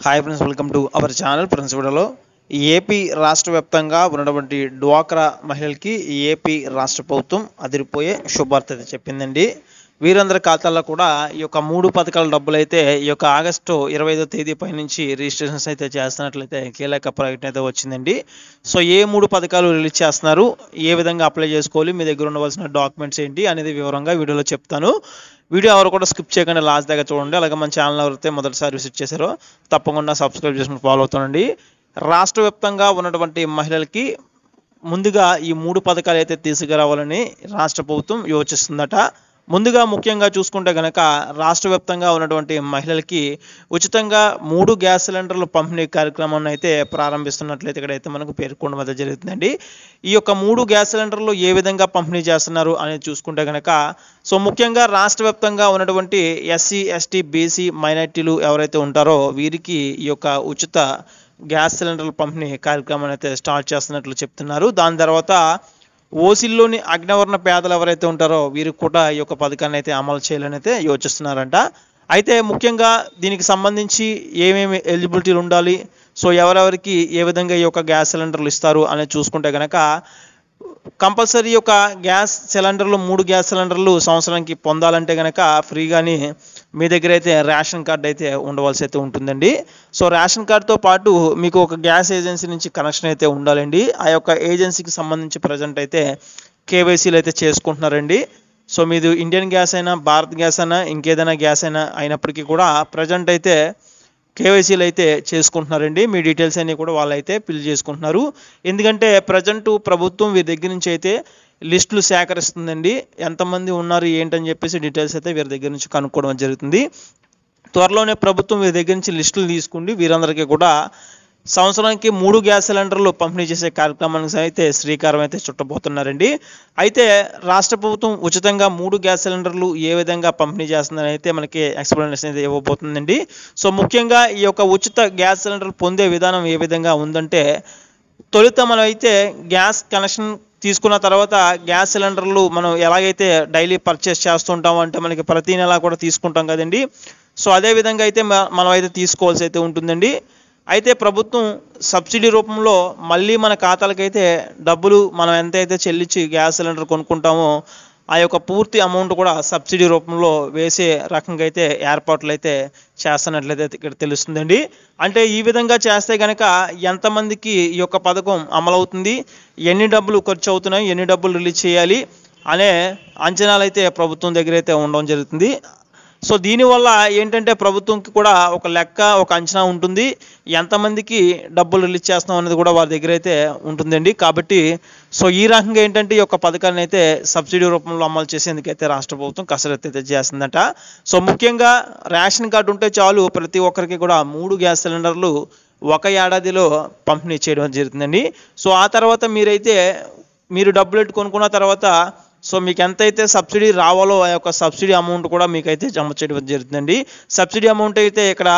Hi friends, welcome to our channel. Friends, వీడియోలో AP రాష్ట్ర వ్యాప్తంగా ఉన్నటువంటి డ్వాక్రా మహిళలకి ఏపీ రాష్ట్ర ప్రభుత్వం అదిరిపోయే శుభార్త అయితే చెప్పిందండి. వీరందరి ఖాతాల్లో కూడా ఈ యొక్క 3 పథకాల డబ్బులు అయితే ఈ యొక్క ఆగస్టు 25వ తేదీ పై నుంచి రిజిస్ట్రేషన్స్ అయితే చేస్తున్నట్లయితే కీలక ప్రకటన అయితే వచ్చిందండి. సో ఏ 3 పథకాలు రిలీజ్ చేస్తున్నారు, ఏ విధంగా అప్లై చేసుకోవాలి, మీ దగ్గర ఉండవలసిన డాక్యుమెంట్స్ ఏంటి అనేది వివరంగా వీడియోలో చెప్తాను. వీడియో ఎవరు కూడా స్కిప్ చేయకుండా లాస్ట్ దాకా చూడండి. అలాగే మన ఛానల్ ఎవరైతే మొదటిసారి విజిట్ చేశారో తప్పకుండా సబ్స్క్రైబ్ చేసుకుని ఫాలో అవుతానండి. రాష్ట్ర వ్యాప్తంగా ఉన్నటువంటి మహిళలకి ముందుగా ఈ 3 పథకాలు అయితే తీసుకురావాలని రాష్ట్ర ప్రభుత్వం యోచిస్తుందట. ముందుగా ముఖ్యంగా చూసుకుంటే కనుక రాష్ట్ర వ్యాప్తంగా ఉన్నటువంటి మహిళలకి ఉచితంగా 3 గ్యాస్ సిలిండర్లు పంపిణీ కార్యక్రమాన్ని అయితే ప్రారంభిస్తున్నట్లయితే ఇక్కడైతే మనకు పేర్కొనడం అయితే జరుగుతుందండి. ఈ యొక్క 3 గ్యాస్ సిలిండర్లు ఏ విధంగా పంపిణీ చేస్తున్నారు అనేది చూసుకుంటే కనుక సో ముఖ్యంగా రాష్ట్ర వ్యాప్తంగా ఉన్నటువంటి ఎస్సీ, ఎస్టీ, బీసీ మైనారిటీలు ఎవరైతే ఉంటారో వీరికి ఈ యొక్క ఉచిత గ్యాస్ సిలిండర్ల పంపిణీ కార్యక్రమాన్ని అయితే స్టార్ట్ చేస్తున్నట్లు చెప్తున్నారు. దాని తర్వాత ఓసీల్లోని అగ్రవర్ణ పేదలు ఎవరైతే ఉంటారో వీరికి కూడా ఈ యొక్క పథకాన్ని అయితే అమలు చేయాలని అయితే యోచిస్తున్నారంట. అయితే ముఖ్యంగా దీనికి సంబంధించి ఏమేమి ఎలిజిబిలిటీలు ఉండాలి, సో ఎవరెవరికి ఏ విధంగా ఈ యొక్క గ్యాస్ సిలిండర్లు ఇస్తారు అనేది చూసుకుంటే కనుక కంపల్సరీ యొక్క గ్యాస్ సిలిండర్లు 3 గ్యాస్ సిలిండర్లు సంవత్సరానికి పొందాలంటే కనుక ఫ్రీగానే మీ దగ్గర అయితే రేషన్ కార్డు అయితే ఉండవలసి అయితే ఉంటుందండి. సో రేషన్ కార్డుతో పాటు మీకు ఒక గ్యాస్ ఏజెన్సీ నుంచి కనెక్షన్ అయితే ఉండాలండి. ఆ యొక్క ఏజెన్సీకి సంబంధించి ప్రజెంట్ అయితే కేవైసీలు అయితే చేసుకుంటున్నారండి. సో మీది ఇండియన్ గ్యాస్ అయినా, భారత్ గ్యాస్ అయినా, ఇంకేదైనా గ్యాస్ అయినా అయినప్పటికీ కూడా ప్రజెంట్ అయితే కేవైసీలు అయితే చేసుకుంటున్నారండి. మీ డీటెయిల్స్ అన్నీ కూడా వాళ్ళు అయితే ఫిల్ చేసుకుంటున్నారు. ఎందుకంటే ప్రజెంట్ ప్రభుత్వం వీరి దగ్గర నుంచి అయితే లిస్టులు సేకరిస్తుందండి. ఎంతమంది ఉన్నారు ఏంటని చెప్పేసి డీటెయిల్స్ అయితే వీరి దగ్గర నుంచి కనుక్కోవడం జరుగుతుంది. త్వరలోనే ప్రభుత్వం వీరి దగ్గర నుంచి లిస్టులు తీసుకుండి వీరందరికీ కూడా సంవత్సరానికి 3 గ్యాస్ సిలిండర్లు పంపిణీ చేసే కార్యక్రమానికి అయితే శ్రీకారం అయితే చుట్టబోతున్నారండి. అయితే రాష్ట్ర ప్రభుత్వం ఉచితంగా 3 గ్యాస్ సిలిండర్లు ఏ విధంగా పంపిణీ చేస్తుందని అయితే మనకి ఎక్స్ప్లెనేషన్ అయితే ఇవ్వబోతుందండి. సో ముఖ్యంగా ఈ యొక్క ఉచిత గ్యాస్ సిలిండర్లు పొందే విధానం ఏ విధంగా ఉందంటే, తొలుత మనం అయితే గ్యాస్ కనెక్షన్ తీసుకున్న తర్వాత గ్యాస్ సిలిండర్లు మనం ఎలాగైతే డైలీ పర్చేస్ చేస్తుంటామో అంటే మనకి ప్రతి నెల కూడా తీసుకుంటాం కదండి. సో అదే విధంగా అయితే మనం అయితే తీసుకోవాల్సి అయితే ఉంటుందండి. అయితే ప్రభుత్వం సబ్సిడీ రూపంలో మళ్ళీ మన ఖాతాలకైతే డబ్బులు మనం ఎంతైతే చెల్లించి గ్యాస్ సిలిండర్ కొనుక్కుంటామో ఆ యొక్క పూర్తి అమౌంట్ కూడా సబ్సిడీ రూపంలో వేసే రకంగా అయితే ఏర్పాట్లు అయితే చేస్తున్నట్లయితే ఇక్కడ తెలుస్తుందండి. అంటే ఈ విధంగా చేస్తే కనుక ఎంతమందికి ఈ యొక్క పథకం అమలవుతుంది, ఎన్ని డబ్బులు ఖర్చు అవుతున్నాయి, ఎన్ని డబ్బులు రిలీజ్ చేయాలి అనే అంచనాలు అయితే ప్రభుత్వం దగ్గర అయితే ఉండడం జరుగుతుంది. సో దీనివల్ల ఏంటంటే ప్రభుత్వంకి కూడా ఒక లెక్క, ఒక అంచనా ఉంటుంది, ఎంతమందికి డబ్బులు రిలీజ్ చేస్తున్నాం అనేది కూడా వారి దగ్గర అయితే ఉంటుందండి. కాబట్టి సో ఈ రకంగా ఏంటంటే ఈ యొక్క పథకాన్ని అయితే సబ్సిడీ రూపంలో అమలు చేసేందుకైతే రాష్ట్ర ప్రభుత్వం కసరత్తు అయితే చేస్తుందట. సో ముఖ్యంగా రేషన్ కార్డు ఉంటే చాలు ప్రతి ఒక్కరికి కూడా 3 గ్యాస్ సిలిండర్లు ఒక ఏడాదిలో పంపిణీ చేయడం జరుగుతుందండి. సో ఆ తర్వాత మీరు డబ్బులు పెట్టి కొనుక్కున్న తర్వాత సో మీకు ఎంతైతే సబ్సిడీ రావాలో ఆ యొక్క సబ్సిడీ అమౌంట్ కూడా మీకైతే జమ చేయడం జరుగుతుందండి. సబ్సిడీ అమౌంట్ అయితే ఇక్కడ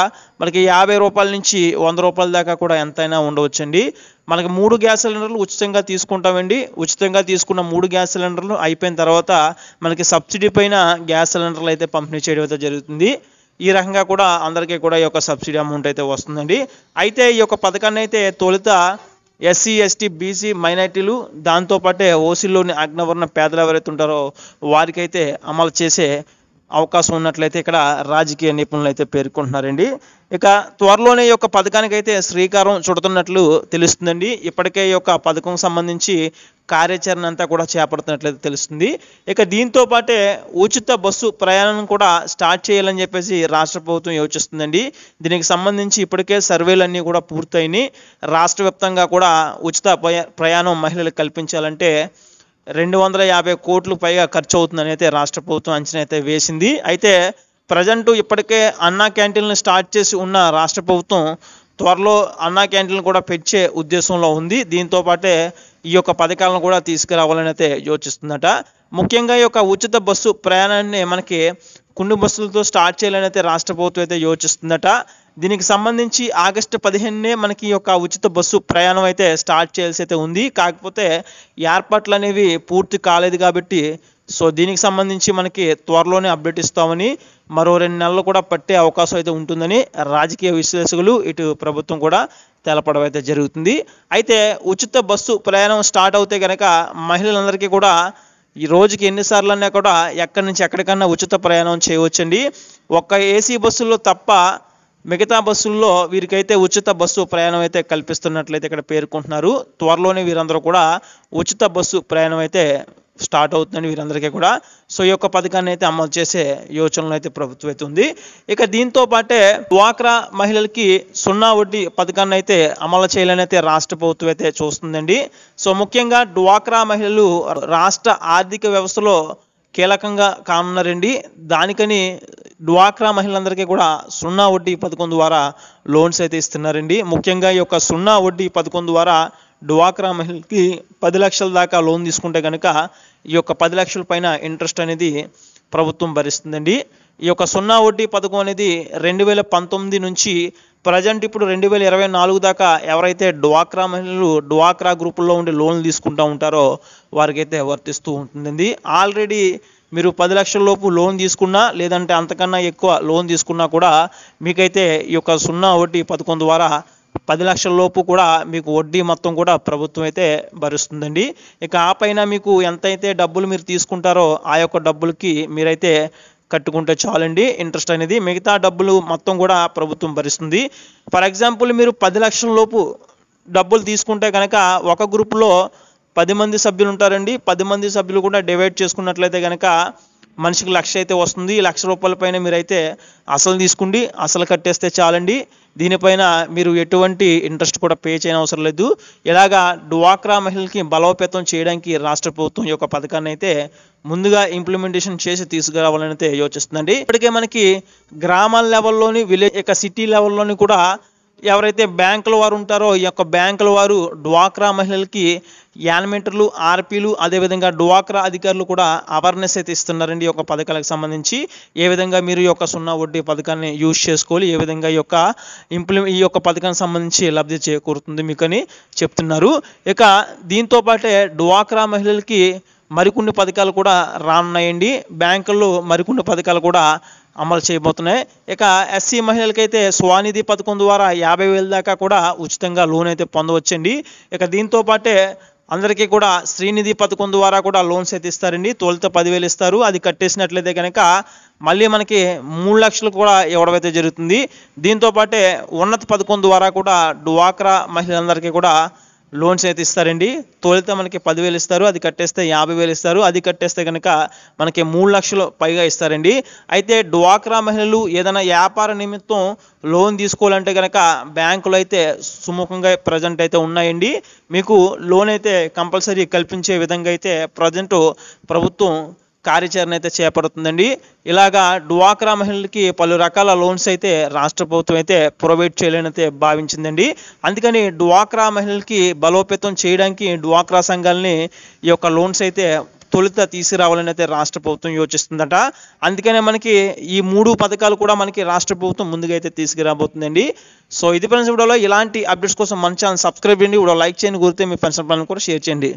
మనకి 50 రూపాయల నుంచి 100 రూపాయల దాకా కూడా ఎంతైనా ఉండవచ్చండి. మనకి 3 గ్యాస్ సిలిండర్లు ఉచితంగా తీసుకుంటామండి. ఉచితంగా తీసుకున్న 3 గ్యాస్ సిలిండర్లు అయిపోయిన తర్వాత మనకి సబ్సిడీ పైన గ్యాస్ సిలిండర్లు అయితే పంపిణీ చేయడం అయితే జరుగుతుంది. ఈ రకంగా కూడా అందరికీ కూడా ఈ యొక్క సబ్సిడీ అమౌంట్ అయితే వస్తుందండి. అయితే ఈ యొక్క పథకాన్ని అయితే తొలుత ఎస్సీ, ఎస్టీ, బీసీ మైనారిటీలు దాంతోపాటే ఓసీలోని అగ్రవర్ణ పేదలు ఎవరైతే ఉంటారో వారికైతే అమలు చేసే అవకాశం ఉన్నట్లయితే ఇక్కడ రాజకీయ నిపుణులు అయితే పేర్కొంటున్నారండి. ఇక త్వరలోనే ఈ యొక్క పథకానికి అయితే శ్రీకారం చుడుతున్నట్లు తెలుస్తుందండి. ఇప్పటికే ఈ యొక్క పథకం సంబంధించి కార్యాచరణ అంతా కూడా చేపడుతున్నట్లయితే తెలుస్తుంది. ఇక దీంతో పాటే ఉచిత బస్సు ప్రయాణం కూడా స్టార్ట్ చేయాలని చెప్పేసి రాష్ట్ర ప్రభుత్వం యోచిస్తుందండి. దీనికి సంబంధించి ఇప్పటికే సర్వేలన్నీ కూడా పూర్తయినాయి. రాష్ట్ర వ్యాప్తంగా కూడా ఉచిత ప్రయాణం మహిళలకు కల్పించాలంటే 250 కోట్లు పైగా ఖర్చు అవుతుందని అయితే రాష్ట్ర ప్రభుత్వం అంచనా అయితే వేసింది. అయితే ప్రజెంట్ ఇప్పటికే అన్నా క్యాంటీన్లు స్టార్ట్ చేసి ఉన్న రాష్ట్ర ప్రభుత్వం త్వరలో అన్నా క్యాంటీన్లు కూడా పెంచే ఉద్దేశంలో ఉంది. దీంతో పాటే ఈ యొక్క పథకాలను కూడా తీసుకురావాలని అయితే యోచిస్తుందట. ముఖ్యంగా ఈ యొక్క ఉచిత బస్సు ప్రయాణాన్ని మనకి కొన్ని బస్సులతో స్టార్ట్ చేయాలని అయితే రాష్ట్ర ప్రభుత్వం అయితే యోచిస్తుందట. దీనికి సంబంధించి ఆగస్టు 15నే మనకి ఈ యొక్క ఉచిత బస్సు ప్రయాణం అయితే స్టార్ట్ చేయాల్సి అయితే ఉంది. కాకపోతే ఏర్పాట్లు అనేవి పూర్తి కాలేదు కాబట్టి సో దీనికి సంబంధించి మనకి త్వరలోనే అప్డేట్ ఇస్తామని, మరో 2 నెలలు కూడా పట్టే అవకాశం అయితే ఉంటుందని రాజకీయ విశ్లేషకులు ఇటు ప్రభుత్వం కూడా తెలపడం అయితే జరుగుతుంది. అయితే ఉచిత బస్సు ప్రయాణం స్టార్ట్ అవుతే కనుక మహిళలందరికీ కూడా ఈ రోజుకి ఎన్నిసార్లు అన్నా కూడా ఎక్కడి నుంచి ఎక్కడికన్నా ఉచిత ప్రయాణం చేయవచ్చండి. ఒక్క ఏసీ బస్సుల్లో తప్ప మిగతా బస్సుల్లో వీరికైతే ఉచిత బస్సు ప్రయాణం అయితే కల్పిస్తున్నట్లయితే ఇక్కడ పేర్కొంటున్నారు. త్వరలోనే వీరందరూ కూడా ఉచిత బస్సు ప్రయాణం అయితే స్టార్ట్ అవుతుందని వీరందరికీ కూడా. సో ఈ యొక్క పథకాన్ని అయితే అమలు చేసే యోచనలో అయితే ప్రభుత్వం అయితే ఉంది. ఇక దీంతో పాటే డ్వాక్రా మహిళలకి 0 వడ్డీ పథకాన్ని అయితే అమలు చేయాలని అయితే రాష్ట్ర ప్రభుత్వం అయితే చూస్తుందండి. సో ముఖ్యంగా డ్వాక్రా మహిళలు రాష్ట్ర ఆర్థిక వ్యవస్థలో కీలకంగా కానున్నారండి. దానికని డ్వాక్రా మహిళలందరికీ కూడా 0 వడ్డీ పథకం ద్వారా లోన్స్ అయితే ఇస్తున్నారండి. ముఖ్యంగా ఈ యొక్క 0 వడ్డీ పథకం ద్వారా డ్వాక్రా మహిళలకి 10 లక్షల దాకా లోన్ తీసుకుంటే కనుక ఈ యొక్క 10 లక్షల పైన ఇంట్రెస్ట్ అనేది ప్రభుత్వం భరిస్తుందండి. ఈ యొక్క 0 వడ్డీ పథకం అనేది 2019 నుంచి ప్రజెంట్ ఇప్పుడు 2024 దాకా ఎవరైతే డ్వాక్రా మహిళలు డ్వాక్రా గ్రూపుల్లో ఉండి లోన్లు తీసుకుంటూ ఉంటారో వారికైతే వర్తిస్తూ ఉంటుందండి. ఆల్రెడీ మీరు 10 లక్షల లోపు లోన్ తీసుకున్నా లేదంటే అంతకన్నా ఎక్కువ లోన్ తీసుకున్నా కూడా మీకైతే ఈ యొక్క 0 వడ్డీ పథకం ద్వారా 10 లక్షల లోపు కూడా మీకు వడ్డీ మొత్తం కూడా ప్రభుత్వం అయితే భరిస్తుందండి. ఇక ఆ పైన మీకు ఎంతైతే డబ్బులు మీరు తీసుకుంటారో ఆ యొక్క డబ్బులకి మీరైతే కట్టుకుంటే చాలండి ఇంట్రెస్ట్ అనేది. మిగతా డబ్బులు మొత్తం కూడా ప్రభుత్వం భరిస్తుంది. ఫర్ ఎగ్జాంపుల్ మీరు 10 లక్షల లోపు డబ్బులు తీసుకుంటే కనుక ఒక గ్రూప్లో 10 మంది సభ్యులు ఉంటారండి. 10 మంది సభ్యులు కూడా డివైడ్ చేసుకున్నట్లయితే కనుక మనిషికి 1,00,000 అయితే వస్తుంది. ఈ 1,00,000 రూపాయల పైన మీరైతే అసలు తీసుకుండి అసలు కట్టేస్తే చాలండి. దీనిపైన మీరు ఎటువంటి ఇంట్రెస్ట్ కూడా పే చేయని అవసరం లేదు. ఇలాగా డ్వాక్రా మహిళలకి బలోపేతం చేయడానికి రాష్ట్ర ప్రభుత్వం ఈ యొక్క పథకాన్ని అయితే ముందుగా ఇంప్లిమెంటేషన్ చేసి తీసుకురావాలని అయితే యోచిస్తుందండి. ఇప్పటికే మనకి గ్రామాల లెవెల్లోని విలేజ్ ఇక సిటీ లెవెల్లోని కూడా ఎవరైతే బ్యాంకుల వారు ఉంటారో ఈ యొక్క బ్యాంకుల వారు డ్వాక్రా మహిళలకి యానిమేటర్లు, ఆర్పీలు, అదేవిధంగా డ్వాక్రా అధికారులు కూడా అవేర్నెస్ అయితే ఇస్తున్నారండి ఈ యొక్క పథకాలకు సంబంధించి. ఏ విధంగా మీరు ఈ యొక్క 0 వడ్డీ పథకాన్ని యూజ్ చేసుకోవాలి, ఏ విధంగా ఈ యొక్క పథకానికి సంబంధించి లబ్ధి చేకూరుతుంది మీకని చెప్తున్నారు. ఇక దీంతో పాటే డ్వాక్రా మహిళలకి మరికొన్ని పథకాలు కూడా రానున్నాయండి. బ్యాంకుల్లో మరికొన్ని పథకాలు కూడా అమలు చేయబోతున్నాయి. ఇక ఎస్సీ మహిళలకైతే స్వానిధి పథకం ద్వారా 50,000 దాకా కూడా ఉచితంగా లోన్ అయితే పొందవచ్చండి. ఇక దీంతో పాటే అందరికీ కూడా శ్రీనిధి పథకం ద్వారా కూడా లోన్స్ అయితే ఇస్తారండి. తొలుత 10,000 ఇస్తారు. అది కట్టేసినట్లయితే కనుక మళ్ళీ మనకి 3 లక్షలు కూడా ఇవ్వడం అయితే జరుగుతుంది. దీంతో పాటే ఉన్నత పథకం ద్వారా కూడా డ్వాక్రా మహిళలందరికీ కూడా లోన్స్ అయితే ఇస్తారండి. తొలుత మనకి 10,000 ఇస్తారు. అది కట్టేస్తే 50,000 ఇస్తారు. అది కట్టేస్తే కనుక మనకి 3 లక్షలు పైగా ఇస్తారండి. అయితే డ్వాక్రా మహిళలు ఏదైనా వ్యాపార నిమిత్తం లోన్ తీసుకోవాలంటే కనుక బ్యాంకులు అయితే సుముఖంగా ప్రజెంట్ అయితే ఉన్నాయండి. మీకు లోన్ అయితే కంపల్సరీ కల్పించే విధంగా అయితే ప్రజెంట్ ప్రభుత్వం కార్యాచరణ అయితే చేపడుతుందండి. ఇలాగా డ్వాక్రా మహిళలకి పలు రకాల లోన్స్ అయితే రాష్ట్ర ప్రభుత్వం అయితే ప్రొవైడ్ చేయాలని అయితే భావించిందండి. అందుకని డ్వాక్రా మహిళలకి బలోపేతం చేయడానికి డ్వాక్రా సంఘాలని ఈ యొక్క లోన్స్ అయితే తొలుత తీసుకురావాలని అయితే రాష్ట్ర ప్రభుత్వం యోచిస్తుందట. అందుకనే మనకి ఈ 3 పథకాలు కూడా మనకి రాష్ట్ర ప్రభుత్వం ముందుగా అయితే తీసుకురాబోతుందండి. సో ఇది ఫ్రెండ్స్, వీడియోలో ఇలాంటి అప్డేట్స్ కోసం మన ఛానల్ సబ్స్క్రైబ్ చేయండి, వీడియో లైక్ చేయండి, గుర్తే మీ ఫ్రెండ్స్ కూడా షేర్ చేయండి.